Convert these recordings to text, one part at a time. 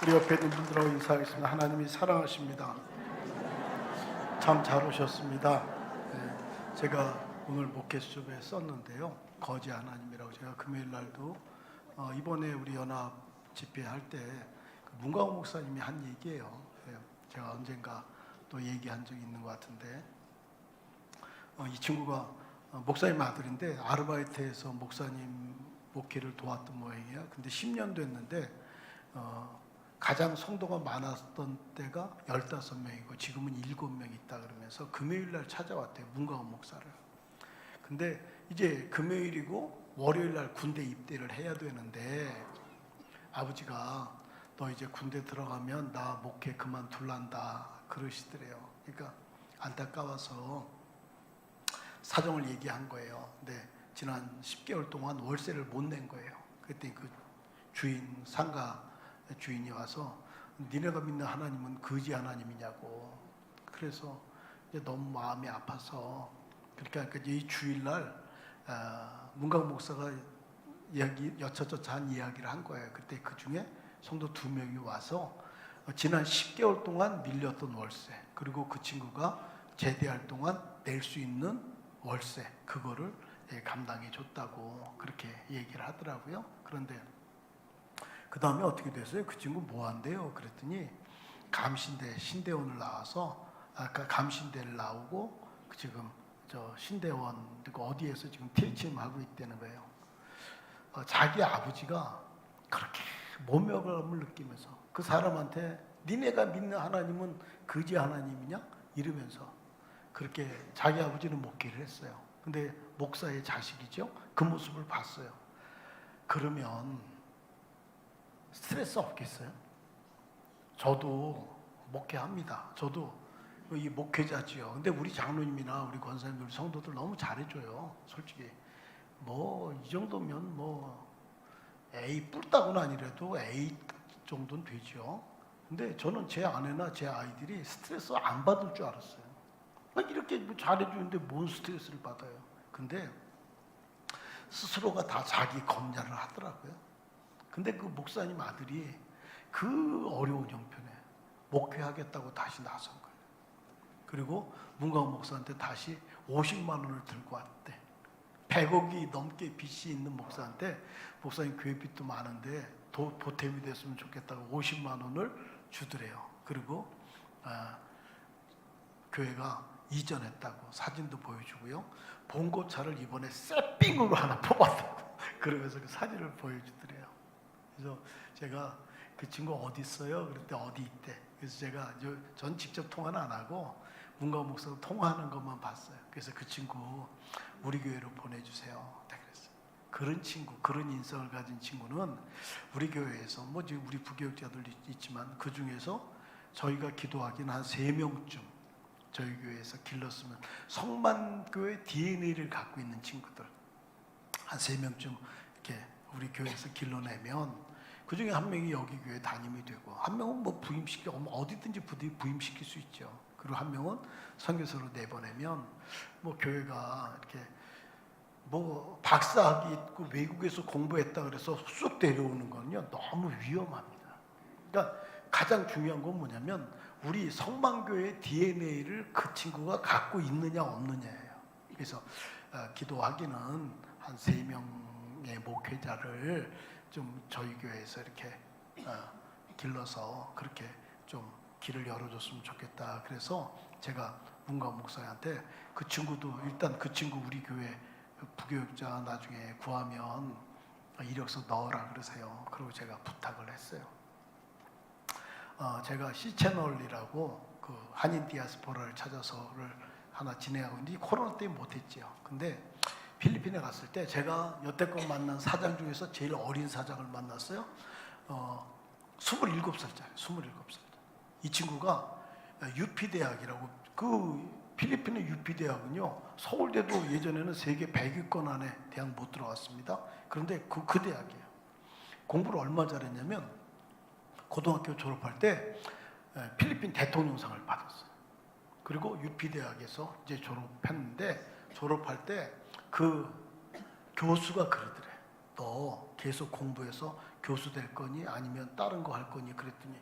우리 옆에 있는 분들하고 인사하겠습니다. 하나님이 사랑하십니다. 참 잘 오셨습니다. 네, 제가 오늘 목회 수업에 썼는데요. 거지 하나님이라고 제가 금요일 날도 이번에 우리 연합 집회할 때 문광호 목사님이 한 얘기예요. 제가 언젠가 또 얘기한 적이 있는 것 같은데 이 친구가 목사님 아들인데 아르바이트에서 목사님 목회를 도왔던 모양이에요. 근데 10년 됐는데 가장 성도가 많았던 때가 15명이고 지금은 7명 있다 그러면서 금요일 날 찾아왔대요. 문광호 목사를. 근데 이제 금요일이고 월요일 날 군대 입대를 해야 되는데 아버지가 너 이제 군대 들어가면 나 목회 그만둘란다 그러시더래요. 그러니까 안타까워서 사정을 얘기한 거예요. 근데 지난 10개월 동안 월세를 못 낸 거예요. 그때 그 주인, 상가 주인이 와서 니네가 믿는 하나님은 거지 하나님이냐고. 그래서 이제 너무 마음이 아파서 그렇게 하니까 이 주일날 문광호 목사가 여차저차 한 이야기를 한 거예요. 그때 그 중에 성도 2명이 와서 지난 10개월 동안 밀렸던 월세, 그리고 그 친구가 제대할 동안 낼 수 있는 월세, 그거를 감당해 줬다고 그렇게 얘기를 하더라고요. 그런데 그 다음에 어떻게 됐어요? 그 친구 뭐 한대요? 그랬더니 감신대, 신대원을 나와서 감신대를 나오고 지금 저 신대원 어디에서 지금 THM 하고 있다는 거예요. 자기 아버지가 그렇게 모멸감을 느끼면서 그 사람한테 니네가 믿는 하나님은 거지 하나님이냐? 이러면서 그렇게 자기 아버지는 목회를 했어요. 근데 목사의 자식이죠. 그 모습을 봤어요. 그러면 스트레스 없겠어요? 저도 목회합니다. 저도 이 목회자지요. 근데 우리 장로님이나 우리 권사님들, 성도들 너무 잘해줘요. 솔직히 뭐 이 정도면 뭐 A 뿔따구는 아니라도 A 정도는 되죠. 근데 저는 제 아내나 제 아이들이 스트레스 안 받을 줄 알았어요. 이렇게 뭐 잘해주는데 뭔 스트레스를 받아요. 근데 스스로가 다 자기 검열을 하더라고요. 근데 그 목사님 아들이 그 어려운 형편에 목회하겠다고 다시 나선 거예요. 그리고 문광호 목사한테 다시 50만 원을 들고 왔대. 100억이 넘게 빚이 있는 목사한테 목사님 교회 빚도 많은데 보탬이 됐으면 좋겠다고 50만 원을 주더래요. 그리고 교회가 이전했다고 사진도 보여주고요. 봉고차를 이번에 세핑으로 하나 뽑았다고 그러면서 그 사진을 보여주더래요. 그래서 제가 그 친구 어디 있어요? 그랬더니 어디 있대. 그래서 제가 전 직접 통화는 안 하고 문광호 목사가 통화하는 것만 봤어요. 그래서 그 친구 우리 교회로 보내주세요. 그랬어요. 그런 친구, 그런 인성을 가진 친구는 우리 교회에서 뭐 지금 우리 부교육자들 있지만 그 중에서 저희가 기도하기는 한 3명쯤 저희 교회에서 길렀으면 성만교회 DNA를 갖고 있는 친구들 한 3명쯤 이렇게 우리 교회에서 길러내면 그 중에 한 명이 여기 교회 담임이 되고 한 명은 뭐 어디든지 부임시킬 수 있죠. 그리고 한 명은 선교사로 내보내면 뭐 교회가 이렇게 뭐 박사학위 있고 외국에서 공부했다 그래서 쑥 데려오는 건요 너무 위험합니다. 그러니까 가장 중요한 건 뭐냐면 우리 성만교회의 DNA를 그 친구가 갖고 있느냐 없느냐예요. 그래서 기도하기는 한 3명의 목회자를 좀 저희 교회에서 이렇게 길러서 그렇게 좀 길을 열어줬으면 좋겠다. 그래서 제가 문광호 목사한테 그 친구도 일단 그 친구 우리 교회 부교육자 나중에 구하면 이력서 넣으라 그러세요. 그리고 제가 부탁을 했어요. 제가 C채널이라고 그 한인 디아스포라를 찾아서를 하나 진행하고 있는데 코로나 때문에 못했지요. 근데 필리핀에 갔을 때 제가 여태껏 만난 사장 중에서 제일 어린 사장을 만났어요. 27살짜리, 27살. 이 친구가 UP대학이라고, 그 필리핀의 UP대학은요 서울대도 예전에는 세계 100위권 안에 대학 못 들어갔습니다. 그런데 그 대학이에요. 공부를 얼마 잘했냐면 고등학교 졸업할 때 필리핀 대통령상을 받았어요. 그리고 UP대학에서 이제 졸업했는데 졸업할 때 그 교수가 그러더래. 너 계속 공부해서 교수 될 거니 아니면 다른 거 할 거니 그랬더니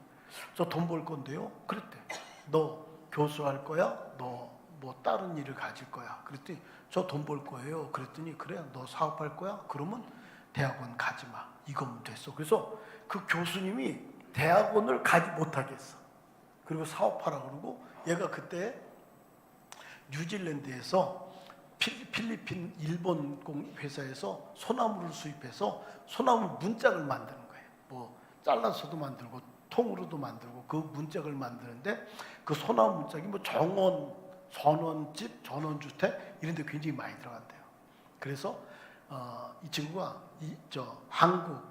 저 돈 벌 건데요. 그랬대. 너 교수 할 거야? 너 뭐 다른 일을 가질 거야? 그랬더니 저 돈 벌 거예요. 그랬더니 그래 너 사업할 거야? 그러면 대학원 가지 마. 이거면 됐어. 그래서 그 교수님이 대학원을 가지 못하게 했어. 그리고 사업하라 그러고 얘가 그때 뉴질랜드에서 필리핀 일본 회사에서 소나무를 수입해서 소나무 문짝을 만드는 거예요. 뭐 잘라서도 만들고 통으로도 만들고 그 문짝을 만드는데 그 소나무 문짝이 뭐 정원, 전원집, 전원주택 이런 데 굉장히 많이 들어간대요. 그래서 이 친구가 한국,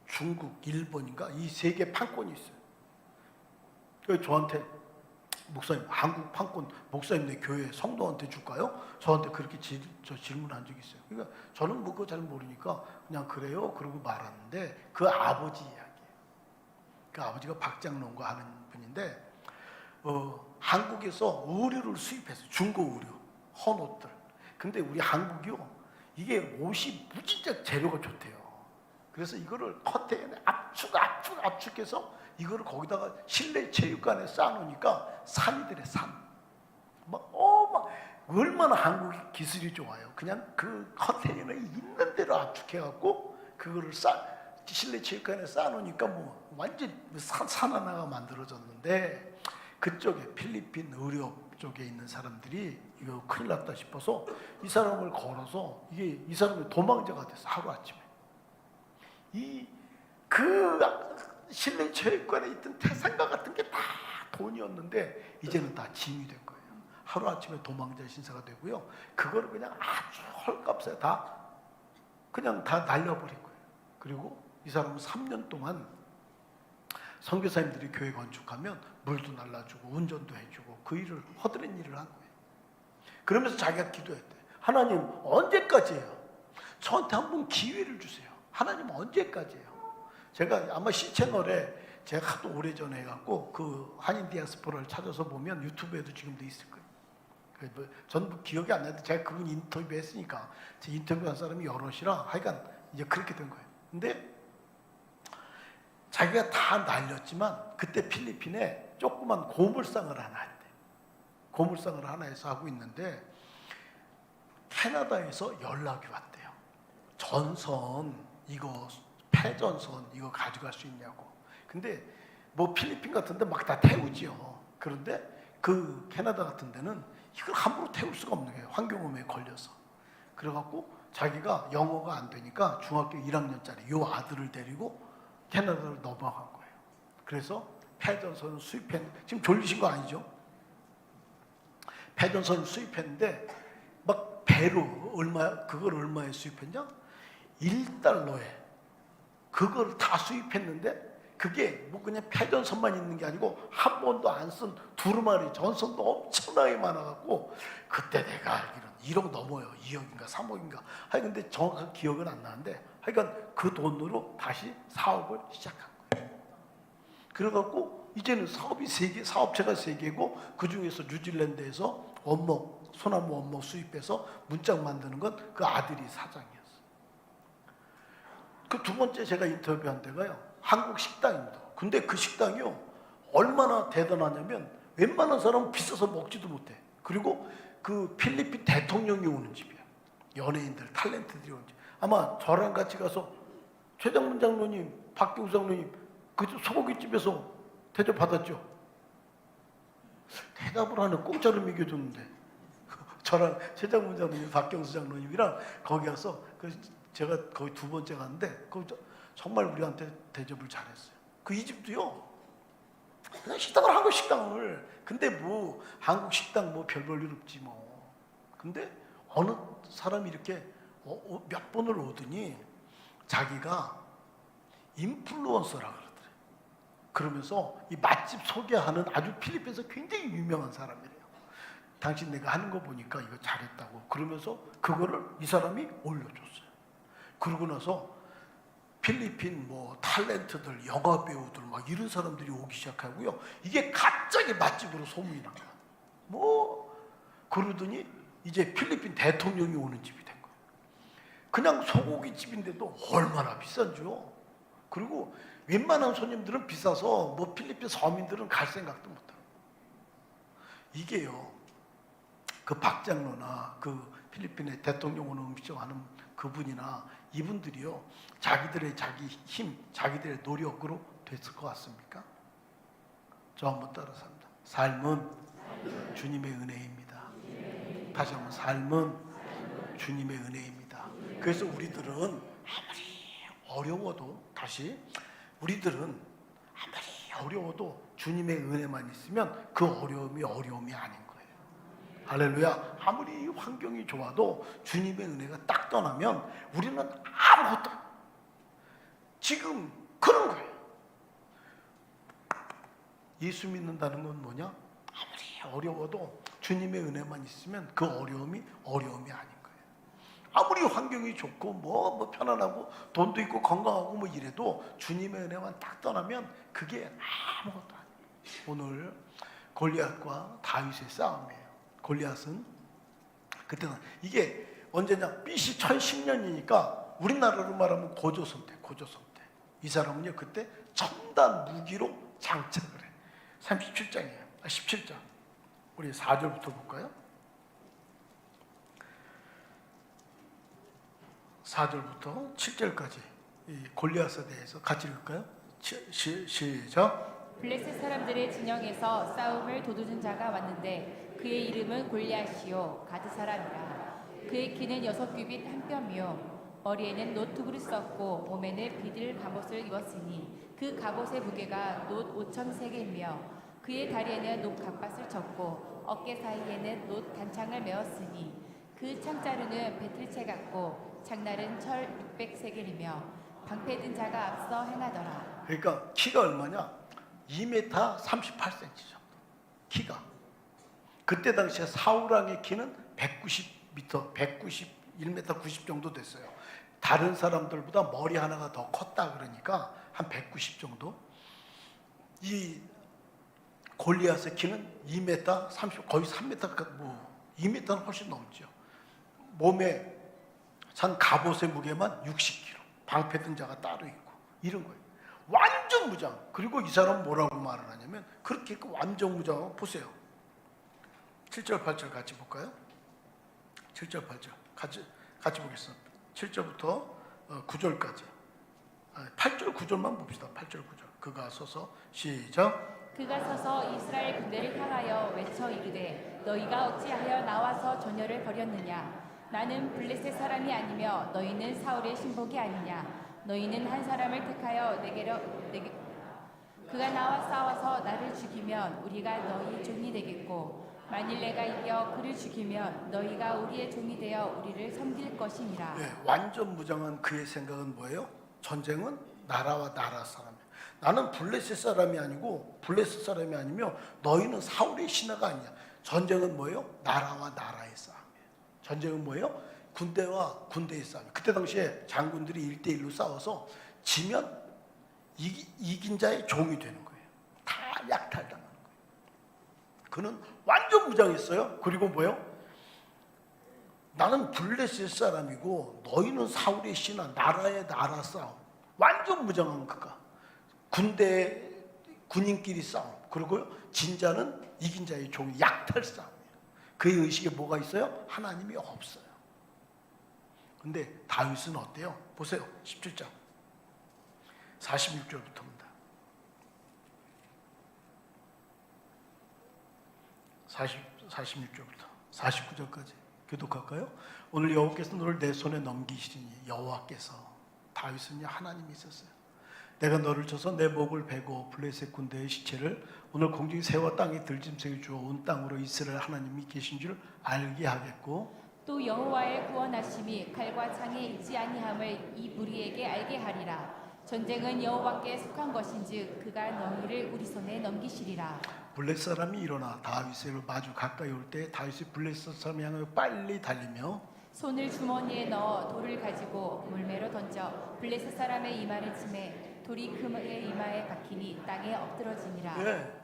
중국, 일본인가 이 세 개 판권이 있어요. 그래서 저한테 목사님 한국 판권 목사님네 교회 성도한테 줄까요? 저한테 그렇게 질문한 적이 있어요. 그러니까 저는 뭐 그거 잘 모르니까 그냥 그래요 그러고 말았는데 그 아버지 이야기예요. 그 아버지가 박장농가 하는 분인데 한국에서 의류를 수입해서 중고 의류, 헌옷들. 근데 우리 한국이요 이게 옷이 무진장 재료가 좋대요. 그래서 이거를 컨테이너에 압축해서 이거를 거기다가 실내 체육관에 쌓아놓으니까 산이 되래 산. 막 얼마나 한국이 기술이 좋아요. 그냥 그 컨테이너에 있는 대로 압축해갖고 그거를 실내 체육관에 쌓아놓으니까 뭐 완전 산 하나가 만들어졌는데 그쪽에 필리핀 의료업 쪽에 있는 사람들이 이거 큰일 났다 싶어서 이 사람을 걸어서 이 사람이 도망자가 됐어 하루아침에. 그 실내 체육관에 있던 태산과 같은 게 다 돈이었는데 이제는 다 짐이 된 거예요. 하루아침에 도망자 신세가 되고요. 그거를 그냥 아주 헐값에 그냥 다 날려버린 거예요. 그리고 이 사람은 3년 동안 선교사님들이 교회 건축하면 물도 날라주고 운전도 해주고 그 일을 허드렛 일을 한 거예요. 그러면서 자기가 기도했대. 하나님 언제까지예요? 저한테 한번 기회를 주세요. 하나님 언제까지예요? 제가 아마 시채널에 제가 하도 오래전에 해갖고 그 한인 디아스포라를 찾아서 보면 유튜브에도 지금도 있을 거예요. 전부 기억이 안 나는데 제가 그분 인터뷰했으니까 제 인터뷰한 사람이 여럿이라 하여간 이제 그렇게 된 거예요. 근데 자기가 다 날렸지만 그때 필리핀에 조그만 고물상을 하나 했대. 고물상을 하나 해서 하고 있는데 캐나다에서 연락이 왔대요. 전선 이거 폐전선 이거 가져갈 수 있냐고. 근데 뭐 필리핀 같은데 막 다 태우지요. 그런데 그 캐나다 같은 데는 이걸 함부로 태울 수가 없는 거예요. 환경오염에 걸려서. 그래갖고 자기가 영어가 안 되니까 중학교 1학년짜리 요 아들을 데리고 캐나다로 넘어간 거예요. 그래서 폐전선을 수입했는데 지금 졸리신 거 아니죠? 폐전선을 수입했는데 막 배로 그걸 얼마에 수입했냐? 1달러에 그걸 다 수입했는데 그게 뭐 그냥 폐전선만 있는 게 아니고 한 번도 안 쓴 두루마리 전선도 엄청나게 많아갖고 그때 내가 알기로는 1억 넘어요. 2억인가 3억인가 하여간 근데 정확한 기억은 안 나는데 하여간 그 돈으로 다시 사업을 시작한 거예요. 그래갖고 이제는 사업체가 3개고 그 중에서 뉴질랜드에서 소나무 원목 수입해서 문짝 만드는 건 그 아들이 사장이었어요. 그 두 번째 제가 인터뷰한 데가요. 한국 식당입니다. 근데 그 식당이요. 얼마나 대단하냐면 웬만한 사람은 비싸서 먹지도 못해. 그리고 그 필리핀 대통령이 오는 집이야. 연예인들, 탤런트들이 오는 집. 아마 저랑 같이 가서 최장문 장로님, 박경수 장로님 그 소고기집에서 대접 받았죠? 대답을 하는 공짜로 먹여줬는데 저랑 최장문 장로님, 박경수 장로님이랑 거기 가서 제가 거기 두 번째 갔는데 정말 우리한테 대접을 잘했어요. 그 이 집도요. 그냥 식당을 한국 식당을. 근데 뭐 한국 식당 뭐 별 볼 일 없지 뭐. 근데 어느 사람이 이렇게 몇 번을 오더니 자기가 인플루언서라 그러더래. 그러면서 이 맛집 소개하는 아주 필리핀에서 굉장히 유명한 사람이래요. 당신 내가 하는 거 보니까 이거 잘했다고. 그러면서 그거를 이 사람이 올려줬어요. 그러고 나서 필리핀 뭐 탤런트들, 영화 배우들 막 이런 사람들이 오기 시작하고요. 이게 갑자기 맛집으로 소문이 난 거야. 뭐 그러더니 이제 필리핀 대통령이 오는 집이 된 거예요. 그냥 소고기 집인데도 얼마나 비싼 줄. 그리고 웬만한 손님들은 비싸서 뭐 필리핀 서민들은 갈 생각도 못하고. 이게요, 그 박장로나 그 필리핀의 대통령 오는 음식 하는 그분이나 이분들이요, 자기들의 자기 힘, 자기들의 노력으로 됐을 것 같습니까? 저 한번 따라서 합니다. 삶은 주님의 은혜입니다. 다시 한번, 삶은 주님의 은혜입니다. 그래서 우리들은 아무리 어려워도, 다시, 우리들은 아무리 어려워도 주님의 은혜만 있으면 그 어려움이 어려움이 아닌 거예요. 할렐루야. 아무리 환경이 좋아도 주님의 은혜가 딱 떠나면 우리는 아무것도, 지금 그런 거예요. 예수 믿는다는 건 뭐냐? 아무리 어려워도 주님의 은혜만 있으면 그 어려움이 어려움이 아닌 거예요. 아무리 환경이 좋고 뭐 편안하고 돈도 있고 건강하고 뭐 이래도 주님의 은혜만 딱 떠나면 그게 아무것도 아니에요. 오늘 골리앗과 다윗의 싸움이에요. 골리앗은 그때는, 이게 언제냐, BC 1010년이니까 우리나라로 말하면 고조선 때. 이 사람은요 그때 첨단 무기로 장착을 해. 37장이에요. 17장. 우리 4절부터 볼까요? 4절부터 7절까지 이 골리앗에 대해서 같이 읽을까요? 시작. 블레셋 사람들의 진영에서 싸움을 도두는 자가 왔는데 그의 이름은 골리앗이요 가드 사람이라. 그의 키는 6규빗 한 뼘이요 머리에는 노트구를 썼고 몸에는 비들 갑옷을 입었으니 그 갑옷의 무게가 놋 5,000세겔이며 그의 다리에는 놋 갑밭을 쳤고 어깨 사이에는 놋 단창을 메었으니 그 창자루는 배틀채 같고 장날은 철 600세겔이며 방패든 자가 앞서 행하더라. 그러니까 키가 얼마냐? 2m 38cm 정도. 키가. 그때 당시에 사울왕의 키는 190m, 191m 90 정도 됐어요. 다른 사람들보다 머리 하나가 더 컸다 그러니까 한 190 정도. 이 골리앗의 키는 2m 30, 거의 3m, 뭐 2m는 훨씬 넘죠. 몸에 찬 갑옷의 무게만 60kg, 방패든 자가 따로 있고 이런 거예요. 완전 무장. 그리고 이 사람은 뭐라고 말을 하냐면, 그렇게 완전 무장하고, 보세요. 7절 8절 같이 볼까요? 7절 8절 같이 보겠습니다. 7절부터 9절까지. 8절 9절만 봅시다. 8절 9절. 그가 서서 시작. 그가 서서 이스라엘 군대를 향하여 외쳐 이르되 너희가 어찌하여 나와서 전열을 벌였느냐. 나는 블레셋 사람이 아니며 너희는 사울의 신복이 아니냐. 너희는 한 사람을 택하여 그가 나와 싸워서 나를 죽이면 우리가 너희 종이 되겠고 만일 내가 이겨 그를 죽이면 너희가 우리의 종이 되어 우리를 섬길 것이니라. 네, 완전 무장한 그의 생각은 뭐예요? 전쟁은 나라와 나라 사람이에요. 나는 블레셋 사람이 아니고 블레셋 사람이 아니며 너희는 사울의 신하가 아니야. 전쟁은 뭐예요? 나라와 나라의 싸움이에요. 전쟁은 뭐예요? 군대와 군대의 싸움. 그때 당시에 장군들이 1대1로 싸워서 지면 이긴 자의 종이 되는 거예요. 다 약탈당하는 거예요. 그는 완전 무장했어요. 그리고 뭐예요? 나는 블레셋 사람이고 너희는 사울의 신하, 나라의 나라 싸움. 완전 무장한 그가. 군인끼리 싸움. 그리고 진자는 이긴 자의 종이, 약탈 싸움이에요. 그의 의식에 뭐가 있어요? 하나님이 없어요. 근데 다윗은 어때요? 보세요. 17장 46절부터입니다. 46절부터 49절까지 교독할까요? 오늘 여호와께서 너를 내 손에 넘기시니, 여호와께서, 다윗은요 하나님이 있었어요. 내가 너를 쳐서 내 목을 베고 블레셋 군대의 시체를 오늘 공중의 새와 땅에 들짐승이 주어 온 땅으로 이스라엘 하나님이 계신 줄 알게 하겠고, 또 여호와의 구원하심이 칼과 창에 있지 아니함을 이 무리에게 알게 하리라. 전쟁은 여호와께 속한 것인즉 그가 너희를 우리 손에 넘기시리라. 블레셋 사람이 일어나 다윗을 마주 가까이 올 때 다윗이 블레셋 사람을 향하여 빨리 달리며 손을 주머니에 넣어 돌을 가지고 물매로 던져 블레셋 사람의 이마를 치매 돌이 그의 이마에 박히니 땅에 엎드러지니라. 예.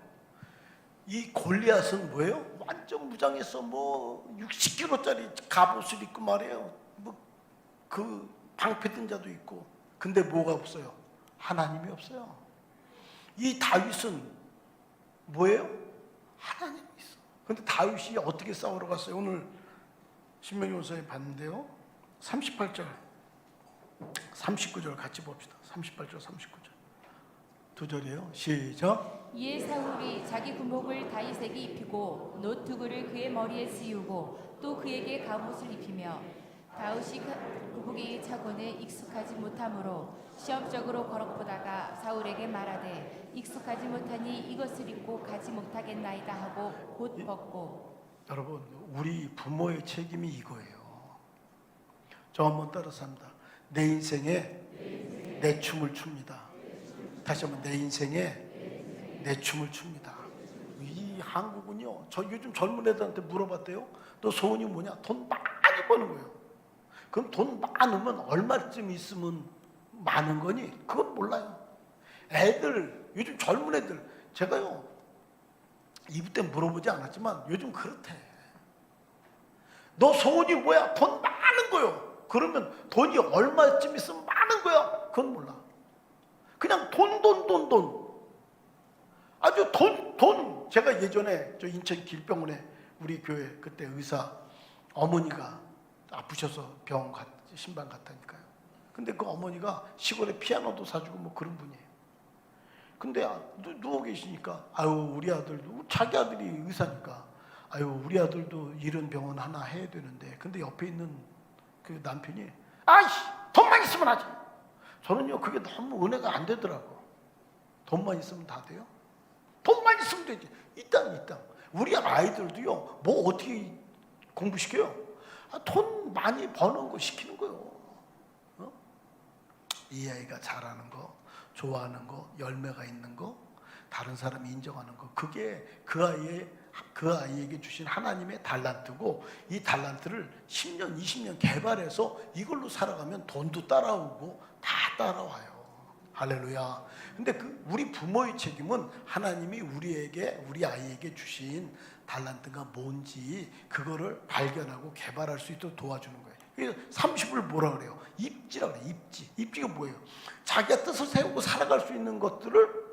이 골리앗은 뭐예요? 완전 무장해서 뭐 60kg짜리 갑옷을 입고 말이에요. 뭐 그 방패 든 자도 있고. 근데 뭐가 없어요? 하나님이 없어요. 이 다윗은 뭐예요? 하나님이 있어. 근데 다윗이 어떻게 싸우러 갔어요? 오늘 신명기서에 봤는데요. 38절, 39절 같이 봅시다. 38절, 39절. 두 절이에요. 시작. 이에 사울이 자기 군복을 다윗에게 입히고 노트구를 그의 머리에 씌우고 또 그에게 갑옷을 입히며 다윗이 그복에 차고는 익숙하지 못하므로 시험적으로 걸어보다가 사울에게 말하되 익숙하지 못하니 이것을 입고 가지 못하겠나이다 하고 곧 벗고. 여러분, 우리 부모의 책임이 이거예요. 저 한번 따라서 합니다. 내 인생에 내 춤을 춥니다. 다시 한번, 내 인생에 내 춤을 춥니다. 이 한국은요, 저 요즘 젊은 애들한테 물어봤대요. 너 소원이 뭐냐? 돈 많이 버는 거예요. 그럼 돈 많으면 얼마쯤 있으면 많은 거니? 그건 몰라요. 애들, 요즘 젊은 애들, 제가요 이브 때 물어보지 않았지만 요즘 그렇대. 너 소원이 뭐야? 돈 많은 거요. 그러면 돈이 얼마쯤 있으면 많은 거야? 그건 몰라. 그냥 돈. 아주 돈. 제가 예전에 저 인천 길병원에 우리 교회 그때 의사 어머니가 아프셔서 병원 신방 갔다니까요. 근데 그 어머니가 시골에 피아노도 사주고 뭐 그런 분이에요. 근데 누워 계시니까 아유 우리 아들도, 자기 아들이 의사니까 아유 우리 아들도 이런 병원 하나 해야 되는데, 근데 옆에 있는 그 남편이 아이씨 돈만 있으면 하지. 저는요 그게 너무 은혜가 안 되더라고. 돈만 있으면 다 돼요? 돈만 있으면 되지. 이 땅. 우리 아이들도요 뭐 어떻게 공부시켜요? 돈 많이 버는 거 시키는 거요. 이 아이가 잘하는 거, 좋아하는 거, 열매가 있는 거, 다른 사람이 인정하는 거, 그게 그 아이에게 주신 하나님의 달란트고, 이 달란트를 10년, 20년 개발해서 이걸로 살아가면 돈도 따라오고 다 따라와요. 할렐루야. 근데 우리 부모의 책임은 하나님이 우리 아이에게 주신 달란트가 뭔지 그거를 발견하고 개발할 수 있도록 도와주는 거예요. 그래서 30을 뭐라 그래요? 입지라 그래요. 입지가 뭐예요? 자기가 뜻을 세우고 살아갈 수 있는 것들을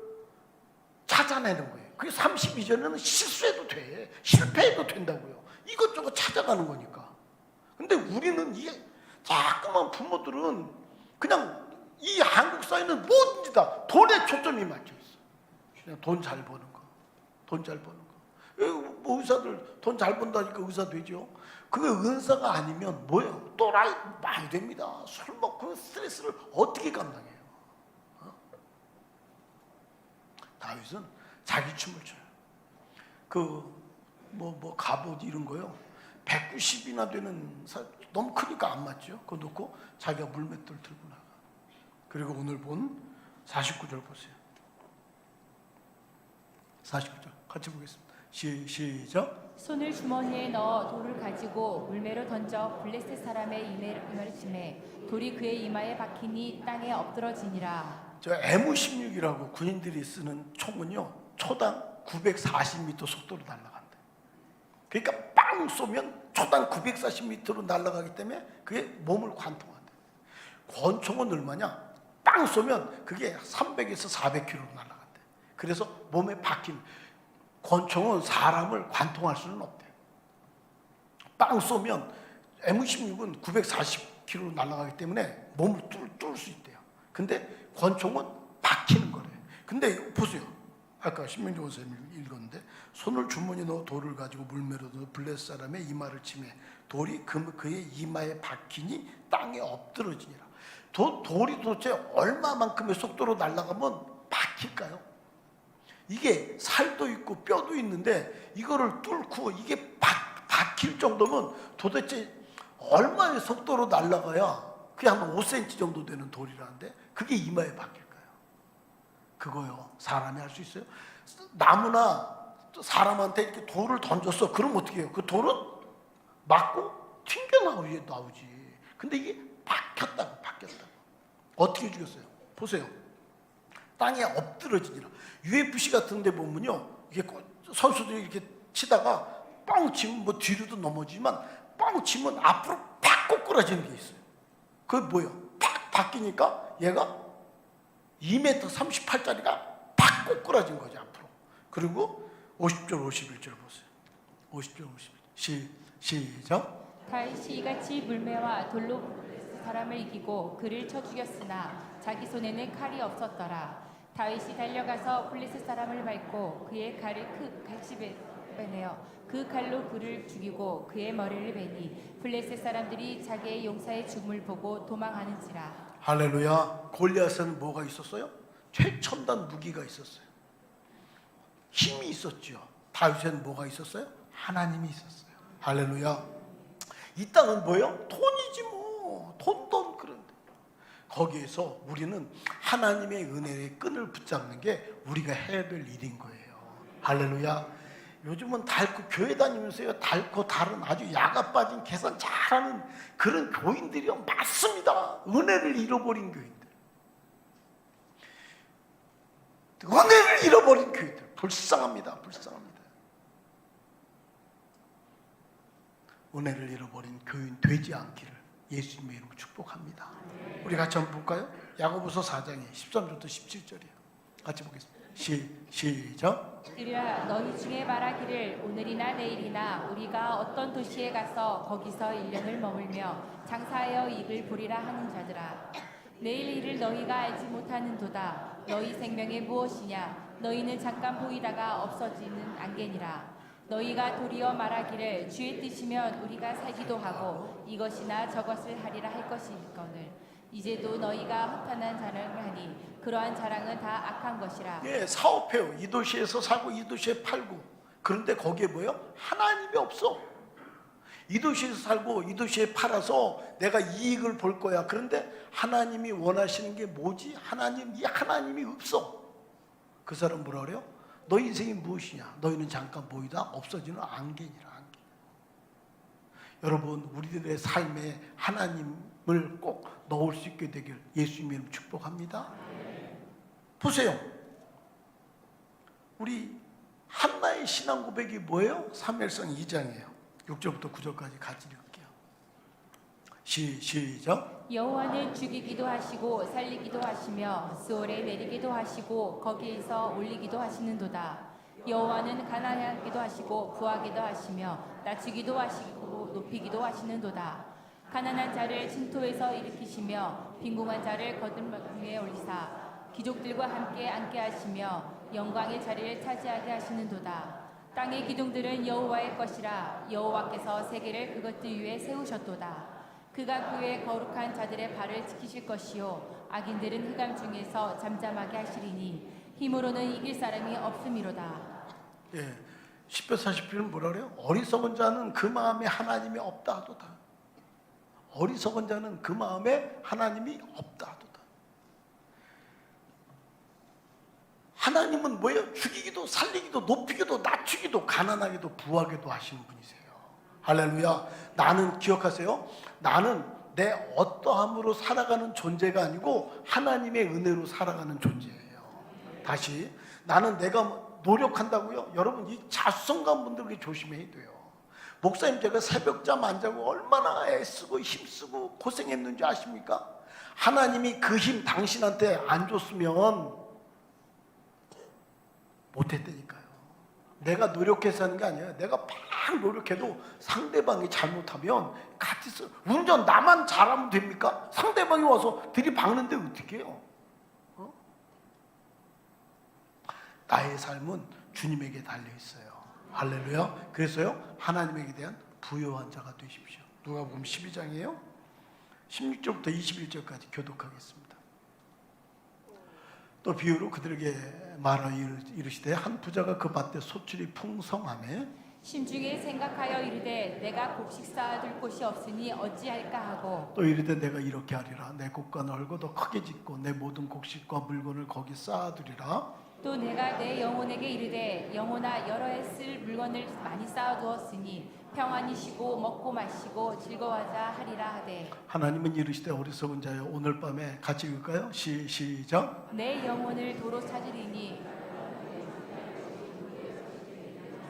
찾아내는 거예요. 그게 30 이전에는 실수해도 돼. 실패해도 된다고요. 이것저것 찾아가는 거니까. 근데 우리는 이게 자꾸만 부모들은 그냥 이 한국 사회는 뭐든지 다 돈에 초점이 맞춰 있어. 그냥 돈 잘 버는 거. 뭐 의사들 돈 잘 번다니까 의사 되죠. 그게 은사가 아니면 뭐예요? 또라이 많이 됩니다. 술 먹고 스트레스를 어떻게 감당해요? 다윗은 자기 춤을 춰요. 갑옷 이런 거요. 190이나 되는 너무 크니까 안 맞죠. 그거 놓고 자기가 물맷돌 들고 나가. 그리고 오늘 본 49절 보세요. 49절 같이 보겠습니다. 시작. 손을 주머니에 넣어 돌을 가지고 물매로 던져 블레셋 사람의 이마를 치매 돌이 그의 이마에 박히니 땅에 엎드러지니라. 저 M16이라고 군인들이 쓰는 총은요 초당 940m 속도로 날아간대. 그러니까 빵 쏘면 초당 940m로 날아가기 때문에 그게 몸을 관통한대. 권총은 얼마냐? 빵 쏘면 그게 300에서 400km로 날아간대. 그래서 몸에 박힌, 권총은 사람을 관통할 수는 없대. 빵 쏘면 M16은 940km로 날아가기 때문에 몸을 뚫을 수 있대요. 근데 권총은 박히는 거래. 근데 보세요. 아까 신명기서 읽었는데 손을 주머니에 넣어 돌을 가지고 물매로 넣어 블레셋 사람의 이마를 치매 돌이 그의 이마에 박히니 땅에 엎드러지니라. 돌이 도대체 얼마만큼의 속도로 날아가면 박힐까요? 이게 살도 있고 뼈도 있는데 이거를 뚫고 이게 박힐 정도면 도대체 얼마의 속도로 날아가야 그게 한 5cm 정도 되는 돌이라는데 그게 이마에 박힐까요? 그거요 사람이 할 수 있어요? 나무나 사람한테 이렇게 돌을 던졌어. 그럼 어떻게 해요? 그 돌은 맞고 튕겨나오지. 근데 이게 박혔다고. 어떻게 죽였어요? 보세요. 땅에 엎드러지니라. UFC 같은 데 보면요 이게 선수들이 이렇게 치다가 뻥 치면 뭐 뒤로도 넘어지지만 뻥 치면 앞으로 팍 꼬꾸라지는 게 있어요. 그게 뭐예요? 팍 바뀌니까 얘가 2m 38짜리가 팍 꼬꾸라진 거죠 앞으로. 그리고 50절 51절 보세요. 50절 51절 시작. 다윗이 이같이 물매와 돌로 사람을 이기고 그를 쳐 죽였으나 자기 손에는 칼이 없었더라. 다윗이 달려가서 블레셋 사람을 밟고 그의 칼을 칼집에 빼내어 그 칼로 그를 죽이고 그의 머리를 베니 블레셋 사람들이 자기의 용사의 죽음을 보고 도망하는지라. 할렐루야. 골리앗에는 뭐가 있었어요? 최첨단 무기가 있었어요. 힘이 있었죠. 다윗에는 뭐가 있었어요? 하나님이 있었어요. 할렐루야. 이 땅은 뭐예요? 돈이지 뭐. 돈 그런데 거기에서 우리는 하나님의 은혜의 끈을 붙잡는 게 우리가 해야 될 일인 거예요. 할렐루야. 요즘은 교회 다니면서요, 다른 아주 야가 빠진 계산 잘하는 그런 교인들이요 많습니다. 은혜를 잃어버린 교인들, 은혜를 잃어버린 교인들 불쌍합니다. 은혜를 잃어버린 교인 되지 않기를 예수님의 이름으로 축복합니다. 우리 같이 한번 볼까요? 야고보서 4장에 13절부터 17절이에요. 같이 보겠습니다. 시작. 그리라 너희 중에 말하기를 오늘이나 내일이나 우리가 어떤 도시에 가서 거기서 1년을 머물며 장사하여 이익을 보리라 하는 자들아, 내일 일을 너희가 알지 못하는도다. 너희 생명이 무엇이냐? 너희는 잠깐 보이다가 없어지는 안개니라. 너희가 도리어 말하기를 주의 뜻이면 우리가 살기도 하고 이것이나 저것을 하리라 할 것이거늘 이제도 너희가 허탄한 자랑을 하니 그러한 자랑은 다 악한 것이라. 예, 사업해요. 이 도시에서 사고 이 도시에 팔고. 그런데 거기에 뭐예요? 하나님이 없어. 이 도시에서 살고 이 도시에 팔아서 내가 이익을 볼 거야. 그런데 하나님이 원하시는 게 뭐지? 하나님이 없어. 그 사람 뭐라 그래요? 너 인생이 무엇이냐? 너희는 잠깐 보이다 없어지는 안개니라. 안개. 여러분, 우리들의 삶에 하나님을 꼭 넣을 수 있게 되길 예수님의 이름으로 축복합니다. 보세요. 우리 한나의 신앙 고백이 뭐예요? 사무엘상 2장이에요. 6절부터 9절까지 같이 읽을게요. 시작. 여호와는 죽이기도 하시고 살리기도 하시며 스올에 내리기도 하시고 거기에서 올리기도 하시는도다. 여호와는 가난하기도 하시고 부하기도 하시며 낮추기도 하시고 높이기도 하시는도다. 가난한 자를 진토에서 일으키시며 빈궁한 자를 거듭에 올리사 귀족들과 함께 앉게 하시며 영광의 자리를 차지하게 하시는도다. 땅의 기둥들은 여호와의 것이라. 여호와께서 세계를 그것들 위에 세우셨도다. 그가 그의 거룩한 자들의 발을 지키실 것이요 악인들은 흑암 중에서 잠잠하게 하시리니 힘으로는 이길 사람이 없음이로다. 예, 10편 40편은 뭐라 그래요? 어리석은 자는 그 마음에 하나님이 없다 하도다. 어리석은 자는 그 마음에 하나님이 없다 하도다. 하나님은 뭐예요? 죽이기도 살리기도 높이기도 낮추기도 가난하기도 부하게도 하시는 분이세요. 할렐루야. 나는 기억하세요. 나는 내 어떠함으로 살아가는 존재가 아니고 하나님의 은혜로 살아가는 존재예요. 다시, 나는 내가 노력한다고요? 여러분, 이 자수성가한 분들 조심해야 돼요. 목사님, 제가 새벽잠 안 자고 얼마나 애쓰고 힘쓰고 고생했는지 아십니까? 하나님이 그 힘 당신한테 안 줬으면 못했다니까요. 내가 노력해서 하는 게 아니에요. 내가 막 노력해도 상대방이 잘못하면 같이 운전 나만 잘하면 됩니까? 상대방이 와서 들이박는데 어떻게 해요? 나의 삶은 주님에게 달려있어요. 할렐루야. 그래서요, 하나님에게 대한 부요한 자가 되십시오. 누가복음 12장이에요 16절부터 21절까지 교독하겠습니다. 또 비유로 그들에게 말하여 이르시되 한 부자가 그 밭에 소출이 풍성하매 심중에 생각하여 이르되 내가 곡식 쌓아둘 곳이 없으니 어찌할까 하고 또 이르되 내가 이렇게 하리라. 내 곳과 넓고 더 크게 짓고 내 모든 곡식과 물건을 거기 쌓아두리라. 또 내가 내 영혼에게 이르되 영혼아 여러 해 쓸 물건을 많이 쌓아두었으니 평안히 쉬고 먹고 마시고 즐거워하자 하리라 하되 하나님은 이르시되 어리석은 자여 오늘 밤에 같이 읽을까요? 시작. 내 영혼을 도로 찾으리니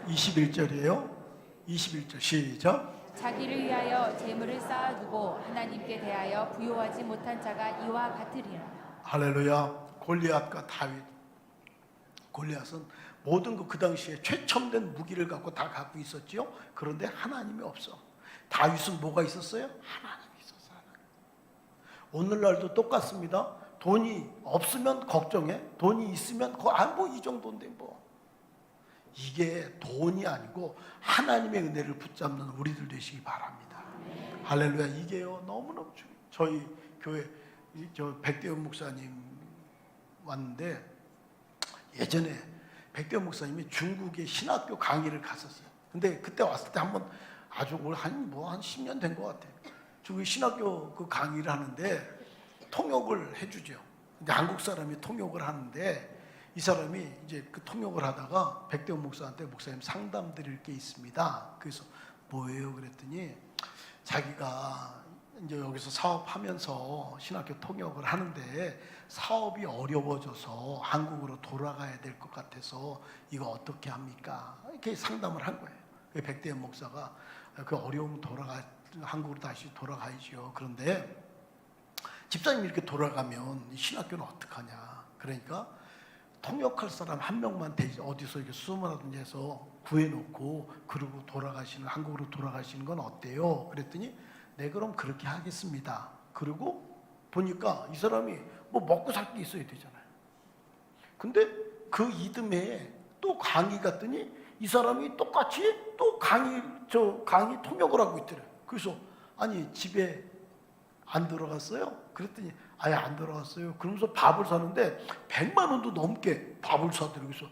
21절이에요 21절 시작. 자기를 위하여 재물을 쌓아두고 하나님께 대하여 부요하지 못한 자가 이와 같으리라. 할렐루야. 골리앗과 다윗. 골리앗은 모든 그 당시에 최첨단 무기를 다 갖고 있었지요. 그런데 하나님이 없어. 다윗은 뭐가 있었어요? 하나님이 있었어. 하나님. 오늘날도 똑같습니다. 돈이 없으면 걱정해. 돈이 있으면 뭐 이 정도인데 뭐. 이게 돈이 아니고 하나님의 은혜를 붙잡는 우리들 되시기 바랍니다. 할렐루야. 이게요 너무너무 중요해요. 저희 교회 저 백대현 목사님 왔는데, 예전에 백대현 목사님이 중국의 신학교 강의를 갔었어요. 근데 그때 왔을 때 한번 아주 한 10년 된 것 같아요. 중국 신학교 그 강의를 하는데 통역을 해주죠. 근데 한국 사람이 통역을 하는데, 이 사람이 이제 그 통역을 하다가 백대원 목사한테 목사님 상담 드릴 게 있습니다. 그래서 뭐예요? 그랬더니 자기가 이제 여기서 사업하면서 신학교 통역을 하는데 사업이 어려워져서 한국으로 돌아가야 될 것 같아서 이거 어떻게 합니까? 이렇게 상담을 한 거예요. 백대원 목사가 그 어려움 한국으로 다시 돌아가야죠. 그런데 집사님이 이렇게 돌아가면 신학교는 어떡하냐? 그러니까 통역할 사람 한 명만 어디서 이렇게 수모라든지 해서 구해놓고 그러고 한국으로 돌아가시는 건 어때요? 그랬더니 네 그럼 그렇게 하겠습니다. 그리고 보니까 이 사람이 뭐 먹고 살 게 있어야 되잖아요. 근데 그 이듬해에 또 강의 갔더니 이 사람이 똑같이 또 강의 통역을 하고 있더래요. 그래서 아니 집에 안 들어갔어요? 그랬더니 아예 안 들어갔어요. 그러면서 밥을 사는데 100만 원도 넘게 밥을 사더라고요. 그래서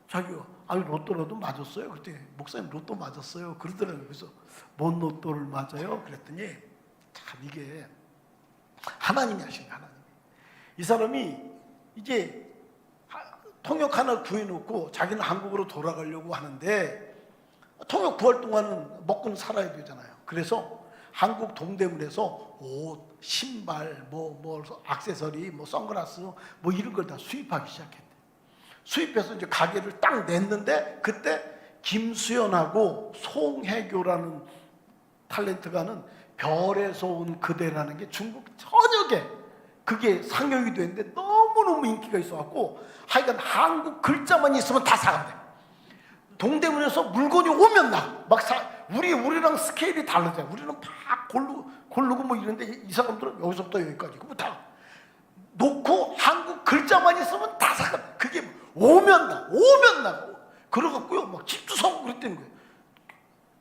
자기가 아니 로또라도 맞았어요? 그랬더니 목사님 로또 맞았어요. 그러더라고요. 그래서 뭔 로또를 맞아요? 그랬더니 참 이게 하나님이 하신 거예요. 하나님. 이 사람이 이제 통역 하나 구해놓고 자기는 한국으로 돌아가려고 하는데 통역 구할 동안은 먹고는 살아야 되잖아요. 그래서 한국 동대문에서 옷, 신발, 뭐 액세서리, 뭐 선글라스, 뭐 이런 걸 다 수입하기 시작했대. 수입해서 이제 가게를 딱 냈는데 그때 김수현하고 송혜교라는 탤런트가는 별에서 온 그대라는 게 중국 전역에 그게 상영이 됐는데 너무너무 인기가 있어갖고 하여간 한국 글자만 있으면 다 사간대. 동대문에서 물건이 오면 우리랑 스케일이 다르잖아요. 우리는 막 고르고 뭐 이런데 이 사람들은 여기서부터 여기까지 그거 다 놓고 한국 글자만 있으면 다 사가. 그게 오면 나. 그래갖고요 막 집도 사고 그랬다는 거예요.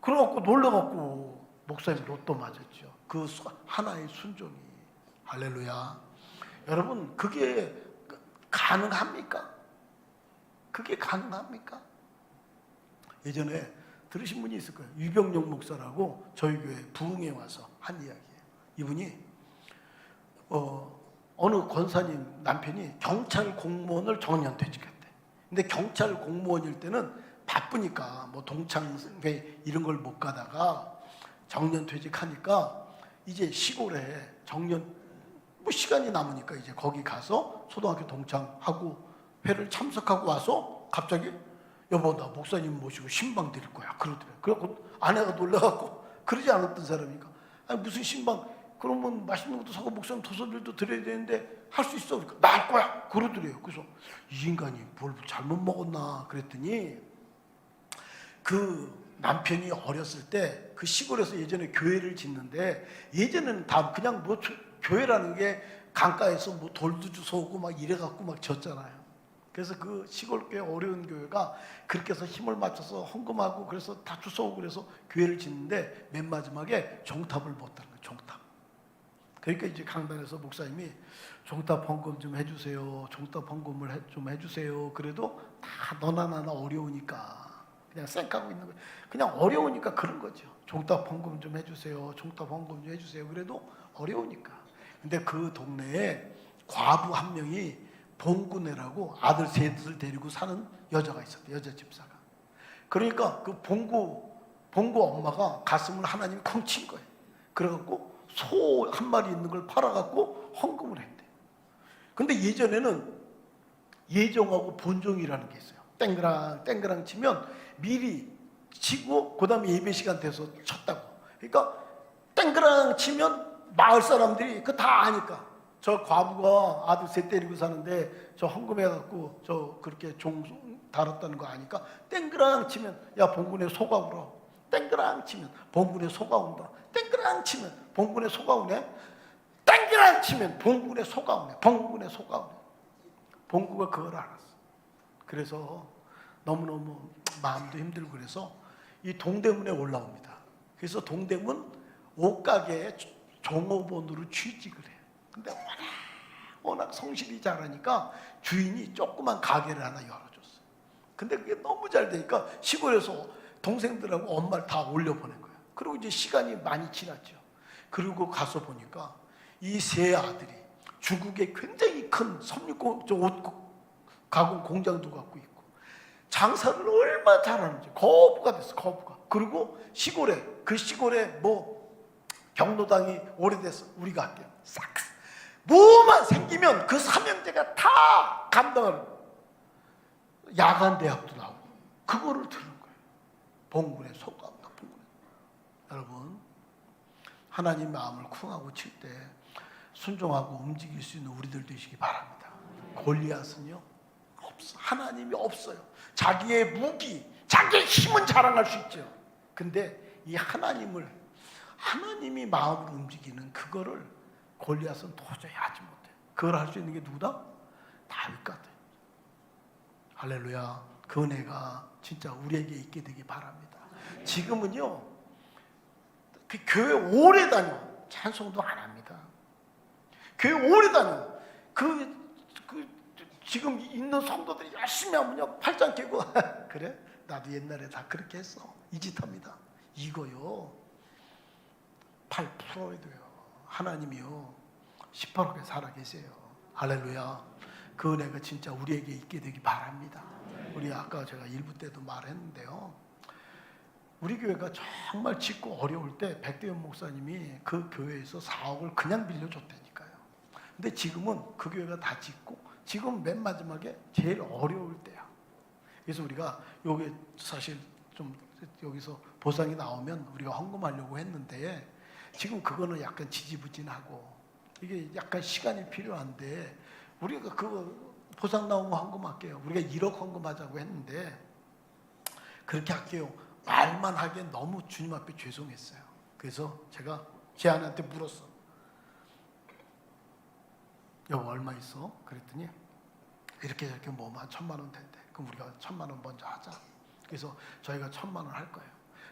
그래갖고 놀라갖고 목사님 로또 맞았죠. 그 하나의 순종이. 할렐루야. 여러분 그게 가능합니까? 그게 가능합니까? 예전에 들으신 분이 있을 거예요. 유병용 목사라고 저희 교회 부흥에 와서 한 이야기예요. 이분이 어느 권사님 남편이 경찰 공무원을 정년퇴직했대. 근데 경찰 공무원일 때는 바쁘니까 뭐 동창회 이런 걸 못 가다가 정년퇴직하니까 이제 시골에 뭐 시간이 남으니까 이제 거기 가서 초등학교 동창하고 회를 참석하고 와서 갑자기 여보 나 목사님 모시고 신방 드릴 거야 그러더래요. 그래갖고 아내가 놀라갖고 그러지 않았던 사람이니까 아니 무슨 신방 그러면 맛있는 것도 사고 목사님 도서들도 드려야 되는데 할 수 있어? 그러니까 나 할 거야 그러더래요. 그래서 이 인간이 뭘 잘못 먹었나 그랬더니 그 남편이 어렸을 때 그 시골에서 예전에 교회를 짓는데 예전에는 다 그냥 뭐 교회라는 게 강가에서 뭐 돌도 주워오고 막 이래갖고 막 졌잖아요. 그래서 그 시골 교회 어려운 교회가 그렇게 해서 힘을 맞춰서 헌금하고 그래서 다 주워오고 그래서 교회를 짓는데 맨 마지막에 종탑을 못 하는 거예요. 종탑. 그러니까 이제 강단에서 목사님이 종탑 헌금 좀 해주세요. 종탑 헌금을 좀 해주세요. 그래도 다 너나 나나 어려우니까 그냥 쌩까고 있는 거예요. 그냥 어려우니까 그런 거죠. 종탑 헌금 좀 해주세요. 종탑 헌금 좀 해주세요. 그래도 어려우니까. 근데 그 동네에 과부 한 명이 봉구네라고 아들 셋을 데리고 사는 여자가 있었대. 여자 집사가. 그러니까 그 봉구 엄마가 가슴을 하나님이 쿵 친 거예요. 그래갖고 소 한 마리 있는 걸 팔아갖고 헌금을 했대. 근데 예전에는 예정하고 본종이라는 게 있어요. 땡그랑 치면 미리 치고 그 다음에 예배 시간 돼서 쳤다고. 그러니까 땡그랑 치면 마을 사람들이 그거 다 아니까 저 과부가 아들 셋 데리고 사는데 저 헌금해갖고 저 그렇게 종 달았다는 거 아니까 땡그랑 치면 야 봉군에 소가 울어. 땡그랑 치면 봉군에 소가 운다. 땡그랑 치면 봉군에 소가 우네. 땡그랑 치면 봉군에 소가 우네. 봉군에 소가 우네. 봉구가 그걸 알았어. 그래서 너무너무 마음도 힘들고 그래서 이 동대문에 올라옵니다. 그래서 동대문 옷가게에 종업원으로 취직을 해요. 근데 워낙 성실히 잘하니까 주인이 조그만 가게를 하나 열어줬어요. 근데 그게 너무 잘 되니까 시골에서 동생들하고 엄마를 다 올려보낸 거예요. 그리고 이제 시간이 많이 지났죠. 그리고 가서 보니까 이 세 아들이 중국에 굉장히 큰 섬유공 옷 가공 공장도 갖고 있고 장사를 얼마나 잘하는지 거부가 됐어. 거부가. 그리고 시골에 그 시골에 뭐 경로당이 오래돼서 우리가 할게요. 싹 뭐만 생기면 그 삼형제가 다 감당을 야간 대학도 나오고 그거를 들은 거예요. 봉군의 속감다. 봉군의. 여러분 하나님 마음을 쿵하고 칠 때 순종하고 움직일 수 있는 우리들 되시기 바랍니다. 골리앗은요 없어. 하나님이 없어요. 자기의 무기, 자기의 힘은 자랑할 수 있죠. 근데 이 하나님이 마음을 움직이는 그거를 골리앗은 도저히 하지 못해. 그걸 할 수 있는 게 누구다? 다윗 같아요. 할렐루야. 그 은혜가 진짜 우리에게 있게 되기 바랍니다. 지금은요 그 교회 오래 다녀 찬송도 안 합니다. 교회 오래 다녀 지금 있는 성도들이 열심히 하면요 팔짱 끼고 그래? 나도 옛날에 다 그렇게 했어. 이 짓 합니다. 이거요 8%에도요 하나님이요 18억에 살아계세요. 할렐루야. 그 은혜가 진짜 우리에게 있게 되기 바랍니다. 우리 아까 제가 일부 때도 말했는데요 우리 교회가 정말 짓고 어려울 때 백대현 목사님이 그 교회에서 4억을 그냥 빌려줬다니까요. 근데 지금은 그 교회가 다 짓고 지금 맨 마지막에 제일 어려울 때야. 그래서 우리가 여기 사실 좀 여기서 보상이 나오면 우리가 헌금하려고 했는데 지금 그거는 약간 지지부진하고 이게 약간 시간이 필요한데 우리가 그거 보상 나오면 헌금할게요. 우리가 1억 헌금하자고 했는데 그렇게 할게요. 말만 하기엔 너무 주님 앞에 죄송했어요. 그래서 제가 제 아내한테 물었어. 여보 얼마 있어? 그랬더니 이렇게 저렇게 뭐만 1,000만 원 된대. 그럼 우리가 1,000만 원 먼저 하자. 그래서 저희가 1,000만 원 할 거예요.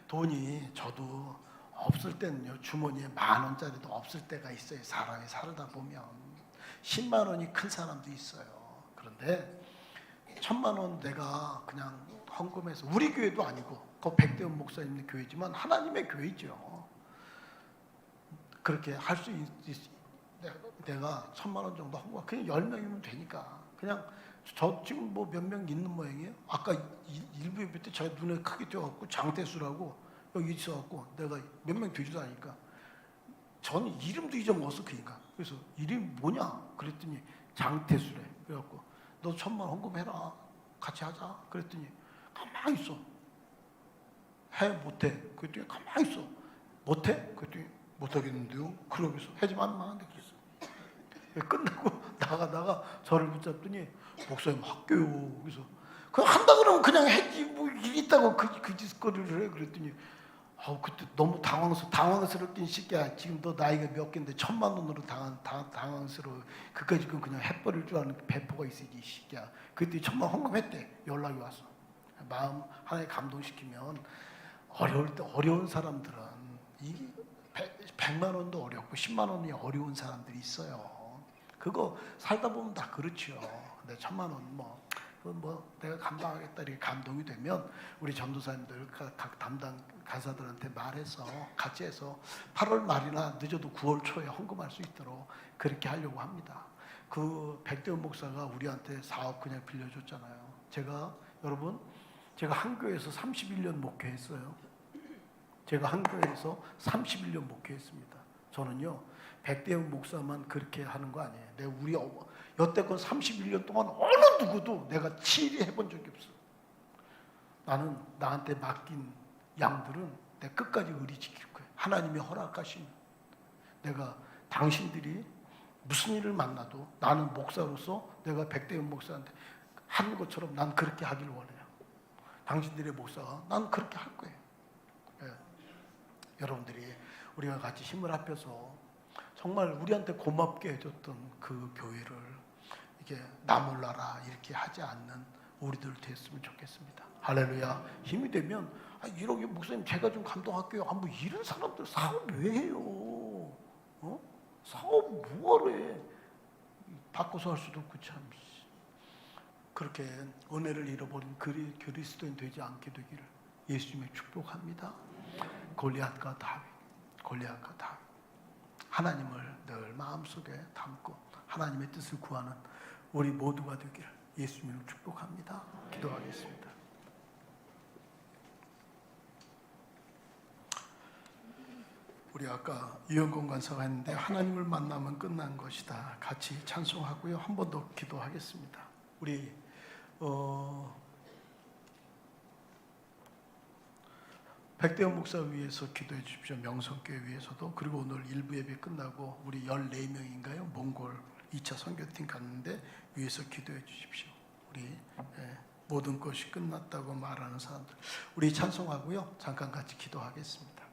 돈이 저도 없을 때는요 주머니에 10,000원짜리도 없을 때가 있어요. 사람이 살다 보면 10만 원이 큰 사람도 있어요. 그런데 1,000만 원 내가 그냥 헌금해서 우리 교회도 아니고 그 백대원 목사님 교회지만 하나님의 교회죠. 그렇게 할 수 내가 1,000만 원 정도 헌금 그냥 10명이면 되니까 그냥 저 지금 뭐 몇 명 있는 모양이에요. 아까 일부 예배 때 제가 눈에 크게 띄어갖고 장태수라고 여기 있어갖고 내가 몇 명 되지도 않으니까 저는 이름도 잊어먹었어. 그러니까 그래서 이름이 뭐냐 그랬더니 장태수래. 그래갖고 너 1,000만 원 헌금해라 같이 하자 그랬더니 가만히 있어. 해 못해 그랬더니 가만히 있어. 못해 그랬더니 못하겠는데요. 그러면서 하지만 만한데 그랬어. 끝나고 나가다가 저를 붙잡더니 목사님 학교요. 그래서 그냥 한다 그러면 그냥 했지 뭐 일 있다고 그 짓거리를 해. 그랬더니 그때 너무 당황스럽긴 시기야. 지금 너 나이가 몇 개인데 1,000만 원으로 당황스러워. 그까지 그냥 해버릴 줄 아는 배포가 있어야지 이 시기야. 그때 1,000만 원 헌금했대. 연락이 왔어. 마음 하나에 감동시키면 어려울 때 어려운 사람들은 이게 100만 원도 어렵고 10만 원이 어려운 사람들이 있어요. 그거 살다 보면 다 그렇죠. 근데 1,000만 원 뭐 내가 감당하겠다 이렇게 감동이 되면 우리 전도사님들 각 담당 간사들한테 말해서 같이 해서 8월 말이나 늦어도 9월 초에 헌금할 수 있도록 그렇게 하려고 합니다. 그 백대원 목사가 우리한테 4억 그냥 빌려줬잖아요. 여러분 제가 한교회에서 31년 목회했어요. 제가 한교회에서 31년 목회했습니다. 저는요 백대원 목사만 그렇게 하는 거 아니에요. 내가 우리 여태껏 31년 동안 어느 누구도 내가 치리 해본 적이 없어. 나는 나한테 맡긴 양들은 내 끝까지 의리 지킬 거예요. 하나님이 허락하시면 내가 당신들이 무슨 일을 만나도 나는 목사로서 내가 백대현 목사한테 하는 것처럼 난 그렇게 하길 원해요. 당신들의 목사가 난 그렇게 할 거예요. 예. 여러분들이 우리가 같이 힘을 합해서 정말 우리한테 고맙게 해줬던 그 교회를 이게 나 몰라라 이렇게 하지 않는 우리들 됐으면 좋겠습니다. 할렐루야. 힘이 되면 이러게 목사님 제가 좀 감동할게요. 뭐 이런 사람들 사업 왜 해요? 사업 뭐하래? 바꿔서 할 수도 없고 참. 그렇게 은혜를 잃어버린 그리스도인 되지 않게 되기를 예수님의 축복합니다. 골리앗과 다윗, 골리앗과 다윗. 하나님을 늘 마음속에 담고 하나님의 뜻을 구하는 우리 모두가 되기를 예수님을 축복합니다. 기도하겠습니다. 우리 아까 유영건 간사가 했는데 하나님을 만나면 끝난 것이다. 같이 찬송하고요. 한 번 더 기도하겠습니다. 우리 백대현 목사 위해서 기도해 주십시오. 명성교회 위해서도. 그리고 오늘 일부 예배 끝나고 우리 14명인가요? 몽골 2차 선교팀 갔는데 위해서 기도해 주십시오. 우리 모든 것이 끝났다고 말하는 사람들. 우리 찬송하고요. 잠깐 같이 기도하겠습니다.